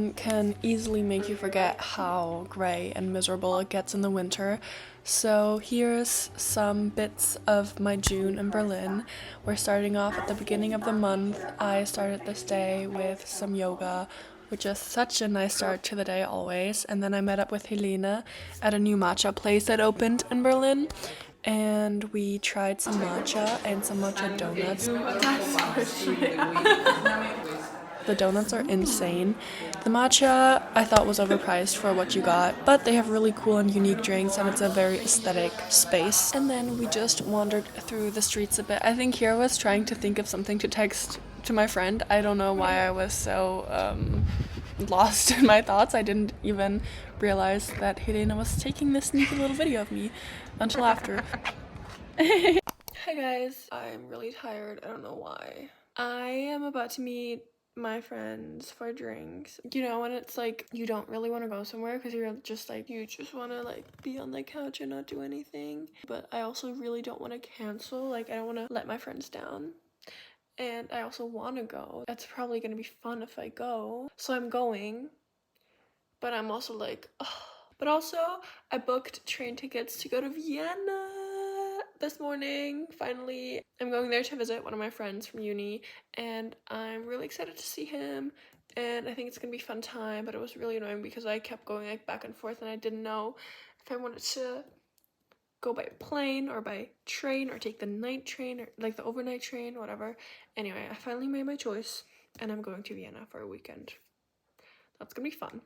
Berlin can easily make you forget how gray and miserable it gets in the winter. So here's some bits of my June in Berlin. We're starting off at the beginning of the month. I started this day with some yoga, which is such a nice start to the day always. And then I met up with Helene at a new matcha place that opened in Berlin. And we tried some matcha and some matcha donuts. The donuts are insane. The matcha I thought was overpriced for what you got, but they have really cool and unique drinks and it's a very aesthetic space. And then we just wandered through the streets a bit. I think here I was trying to think of something to text to my friend. I don't know why I was so lost in my thoughts. I didn't even realize that Helena was taking this sneaky little video of me until after. Hi guys, I'm really tired. I don't know why. I am about to meet my friends for drinks. You know, when it's like you don't really want to go somewhere because you're just like you just want to like be on the couch and not do anything, but I also really don't want to cancel. Like I don't want to let my friends down, and I also want to go. That's probably gonna be fun if I go, so I'm going, but I'm also like ugh. But also I booked train tickets to go to Vienna this morning. Finally, I'm going there to visit one of my friends from uni, and I'm really excited to see him, and I think it's gonna be a fun time. But it was really annoying because I kept going like back and forth and I didn't know if I wanted to go by plane or by train or take the night train or like the overnight train, whatever. Anyway, I finally made my choice and I'm going to Vienna for a weekend. That's gonna be fun.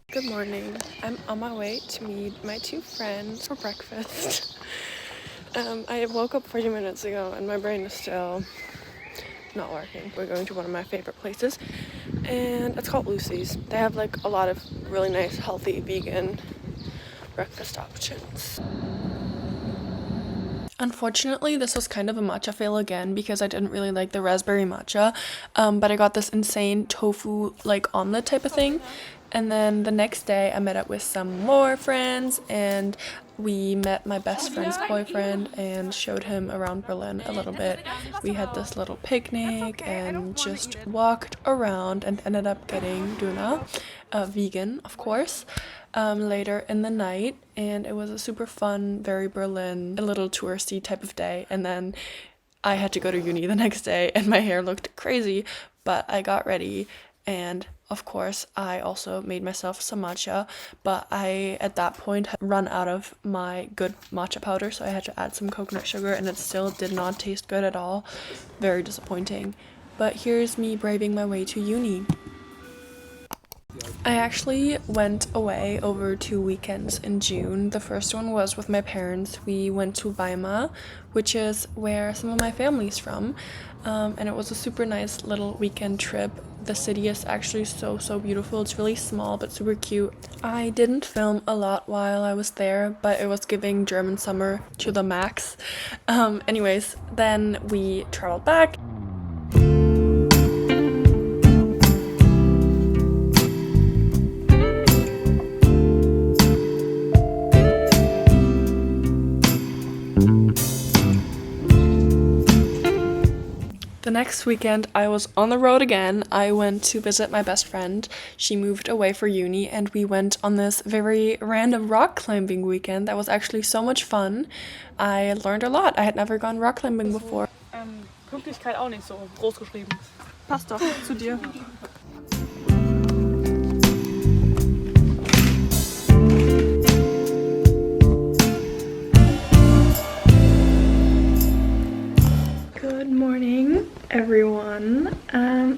Good morning. I'm on my way to meet my two friends for breakfast. I woke up 40 minutes ago and my brain is still not working. We're going to one of my favorite places and it's called Lucy's. They have like a lot of really nice, healthy, vegan breakfast options. Unfortunately, this was kind of a matcha fail again because I didn't really like the raspberry matcha, but I got this insane tofu like omelet type of thing. And then the next day I met up with some more friends and we met my best friend's boyfriend and showed him around Berlin a little bit. We had this little picnic and just walked around and ended up getting Döner, vegan of course, later in the night, and it was a super fun, very Berlin, a little touristy type of day. And then I had to go to uni the next day and my hair looked crazy, but I got ready and of course I also made myself some matcha, but I at that point had run out of my good matcha powder, so I had to add some coconut sugar and it still did not taste good at all. Very disappointing. But here's me braving my way to uni. I actually went away over 2 weekends in June. The first one was with my parents. We went to Weimar, which is where some of my family's from, and it was a super nice little weekend trip. The city is actually so beautiful. It's really small but super cute. I didn't film a lot while I was there, but it was giving German summer to the max. Anyways, then we traveled back. The next weekend I was on the road again. I went to visit my best friend. She moved away for uni and we went on this very random rock climbing weekend that was actually so much fun. I learned a lot. I had never gone rock climbing before. Pünktlichkeit auch nicht so groß geschrieben. Passt doch zu dir. Good morning, everyone.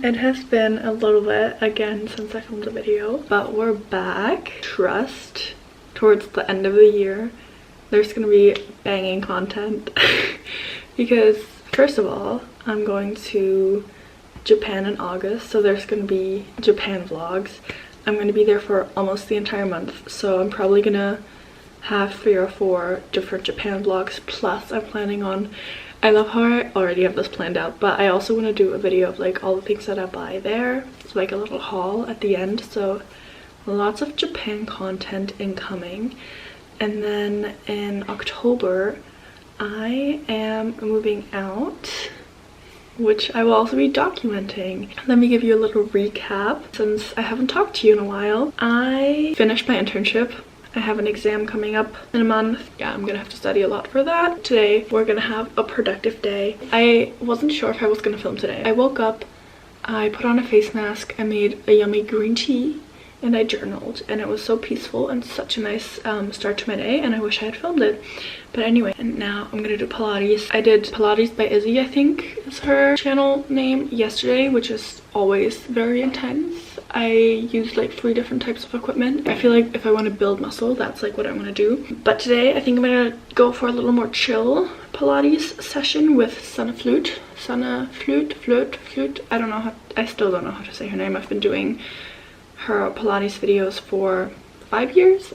It has been a little bit again since I filmed a video, but we're back. Trust towards the end of the year there's gonna be banging content because first of all I'm going to Japan in August, so there's gonna be Japan vlogs. I'm gonna be there for almost the entire month, so I'm probably gonna have 3 or 4 different Japan vlogs, plus I'm planning on, I love how I already have this planned out, but I also want to do a video of like all the things that I buy there. It's like a little haul at the end, so lots of Japan content incoming. And then in October I am moving out which I will also be documenting. Let me give you a little recap since I haven't talked to you in a while. I finished my internship. I have an exam coming up in a month. Yeah, I'm gonna have to study a lot for that. Today, we're gonna have a productive day. I wasn't sure if I was gonna film today. I woke up, I put on a face mask, I made a yummy green tea, and I journaled, and it was so peaceful and such a nice start to my day, and I wish I had filmed it. But anyway, and now I'm gonna do Pilates. I did Pilates by Izzy, I think is her channel name, yesterday, which is always very intense. I used like 3 different types of equipment. I feel like if I want to build muscle, that's like what I want to do. But today I think I'm gonna go for a little more chill Pilates session with Flute. I don't know how, I still don't know how to say her name. I've been doing her Pilates videos for 5 years.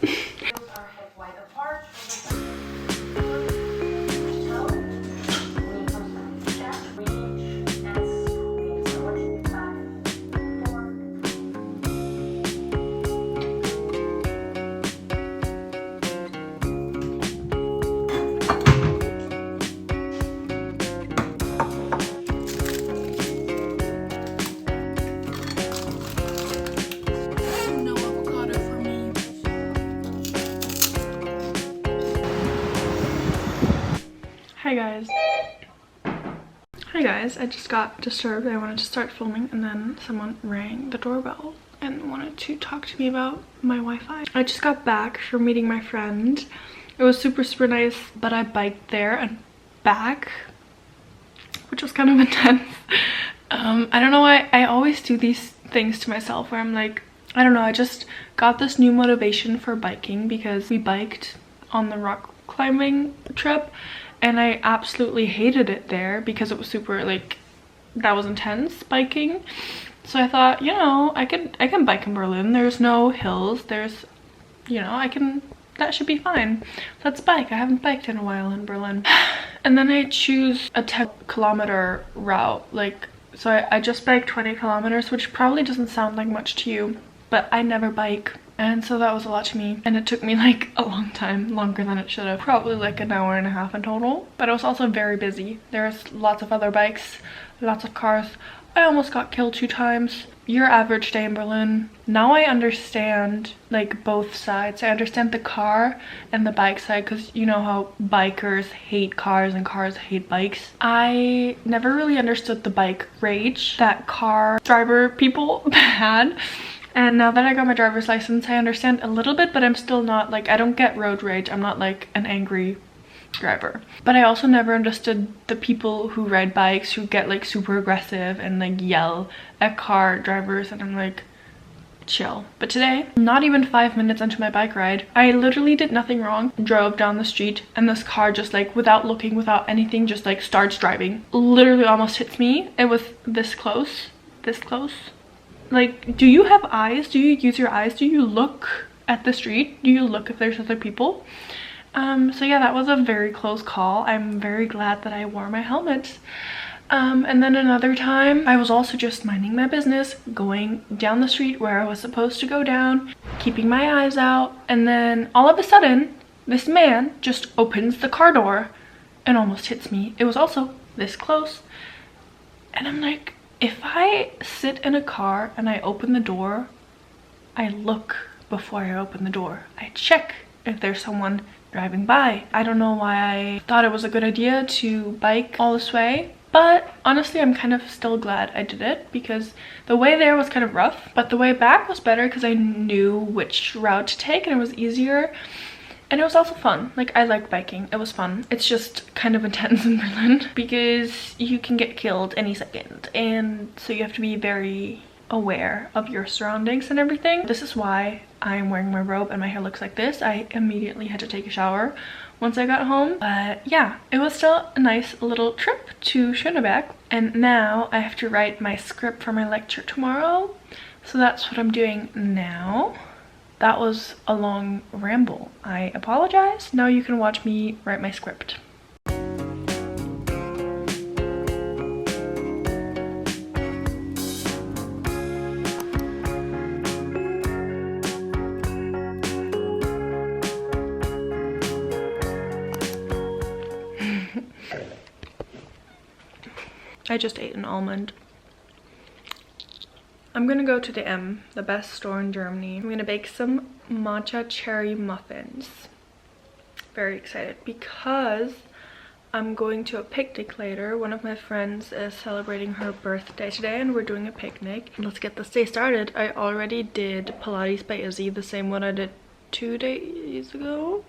Hi guys, I just got disturbed. I wanted to start filming and then someone rang the doorbell and wanted to talk to me about my Wi-Fi. I just got back from meeting my friend. It was super nice, but I biked there and back, which was kind of intense. I don't know why I always do these things to myself where I'm like, I don't know, I just got this new motivation for biking because we biked on the rock climbing trip and I absolutely hated it there because it was super like, that was intense biking. So I thought, you know, I can bike in Berlin. There's no hills, there's, you know, that should be fine. Let's bike. I haven't biked in a while in Berlin. And then I choose a 10-kilometer route, like, so I just biked 20 kilometers, which probably doesn't sound like much to you, but I never bike. And so that was a lot to me. And it took me like a long time, longer than it should have. Probably like an hour and a half in total. But it was also very busy. There's lots of other bikes, lots of cars. I almost got killed 2 times. Your average day in Berlin. Now I understand like both sides. I understand the car and the bike side because you know how bikers hate cars and cars hate bikes. I never really understood the bike rage that car driver people had. And now that I got my driver's license, I understand a little bit, but I'm still not like, I don't get road rage. I'm not like an angry driver. But I also never understood the people who ride bikes who get like super aggressive and like yell at car drivers, and I'm like, chill. But today, not even 5 minutes into my bike ride, I literally did nothing wrong. Drove down the street and this car just like, without looking, without anything, just like starts driving. Literally almost hits me. It was this close. Like, do you have eyes? Do you use your eyes? Do you look at the street? Do you look if there's other people? So yeah, that was a very close call. I'm very glad that I wore my helmet. And then another time, I was also just minding my business, going down the street where I was supposed to go down, keeping my eyes out, and then all of a sudden, this man just opens the car door and almost hits me. It was also this close. And I'm like, if I sit in a car and I open the door, I look before I open the door. I check if there's someone driving by. I don't know why I thought it was a good idea to bike all this way, but honestly, I'm kind of still glad I did it because the way there was kind of rough, but the way back was better because I knew which route to take and it was easier. And it was also fun. Like, I like biking. It was fun. It's just kind of intense in Berlin because you can get killed any second. And so you have to be very aware of your surroundings and everything. This is why I'm wearing my robe and my hair looks like this. I immediately had to take a shower once I got home. But yeah, it was still a nice little trip to Schöneberg. And now I have to write my script for my lecture tomorrow. So that's what I'm doing now. That was a long ramble. I apologize. Now you can watch me write my script. I just ate an almond. I'm gonna go to the M, the best store in Germany. I'm gonna bake some matcha cherry muffins. Very excited because I'm going to a picnic later. One of my friends is celebrating her birthday today and we're doing a picnic. Let's get this day started. I already did Pilates by Izzy, the same one I did 2 days ago,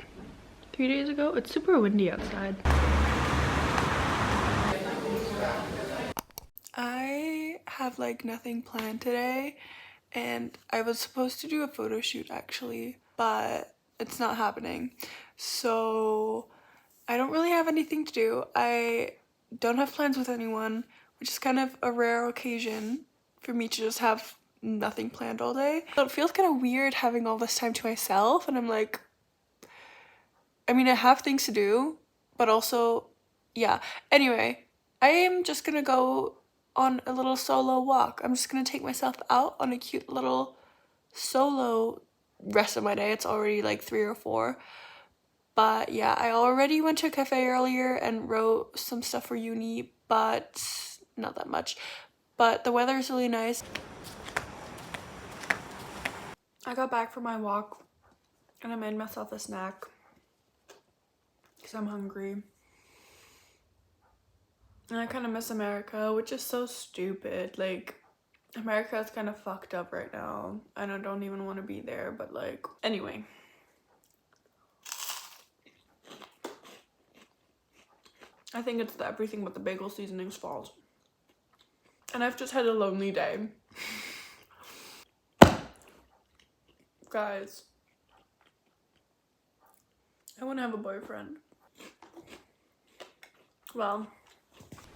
3 days ago. It's super windy outside. I have like nothing planned today and I was supposed to do a photo shoot actually, but it's not happening. So I don't really have anything to do. I don't have plans with anyone, which is kind of a rare occasion for me to just have nothing planned all day. So it feels kind of weird having all this time to myself, and I'm like, I mean, I have things to do, but also, yeah. Anyway, I am just gonna go on a little solo walk. I'm just gonna take myself out on a cute little solo rest of my day. It's already like 3 or 4. But yeah, I already went to a cafe earlier and wrote some stuff for uni, but not that much. But the weather is really nice. I got back from my walk and I made myself a snack because I'm hungry. And I kind of miss America, which is so stupid. Like, America is kind of fucked up right now and I don't even want to be there, but like, anyway. I think it's the everything but the bagel seasoning's fault. And I've just had a lonely day. Guys, I want to have a boyfriend. Well,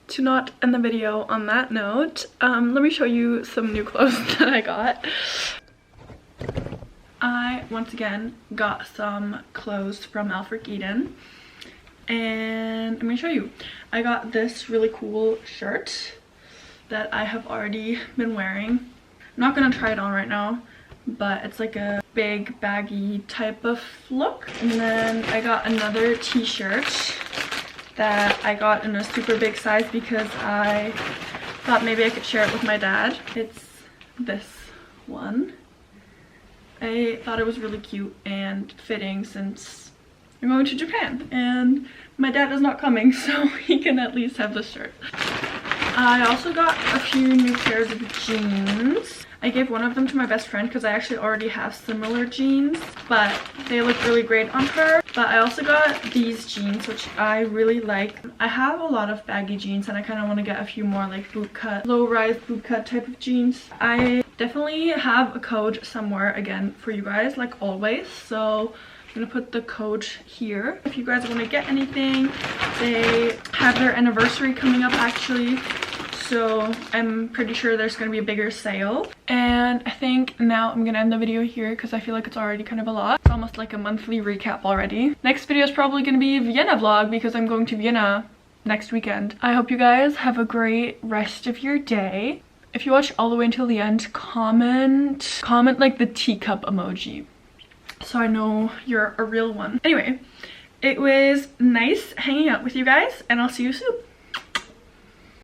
to not end the video on that note, let me show you some new clothes that I got. I, once again, got some clothes from Alfred Eden. And I'm gonna show you. I got this really cool shirt that I have already been wearing. I'm not gonna try it on right now, but it's like a big baggy type of look. And then I got another t-shirt that I got in a super big size because I thought maybe I could share it with my dad. It's this one. I thought it was really cute and fitting since I'm going to Japan and my dad is not coming, so he can at least have this shirt. I also got a few new pairs of jeans. I gave one of them to my best friend because I actually already have similar jeans, but they look really great on her. But I also got these jeans, which I really like. I have a lot of baggy jeans and I kind of want to get a few more like boot cut, low rise boot cut type of jeans. I definitely have a code somewhere again for you guys, like always, so I'm gonna put the code here. If you guys want to get anything, they have their anniversary coming up actually, so I'm pretty sure there's gonna be a bigger sale. And I think now I'm gonna end the video here because I feel like it's already kind of a lot. It's almost like a monthly recap already. Next video is probably gonna be a Vienna vlog because I'm going to Vienna next weekend. I hope you guys have a great rest of your day. If you watch all the way until the end, comment like the teacup emoji, so I know you're a real one. Anyway, it was nice hanging out with you guys and I'll see you soon.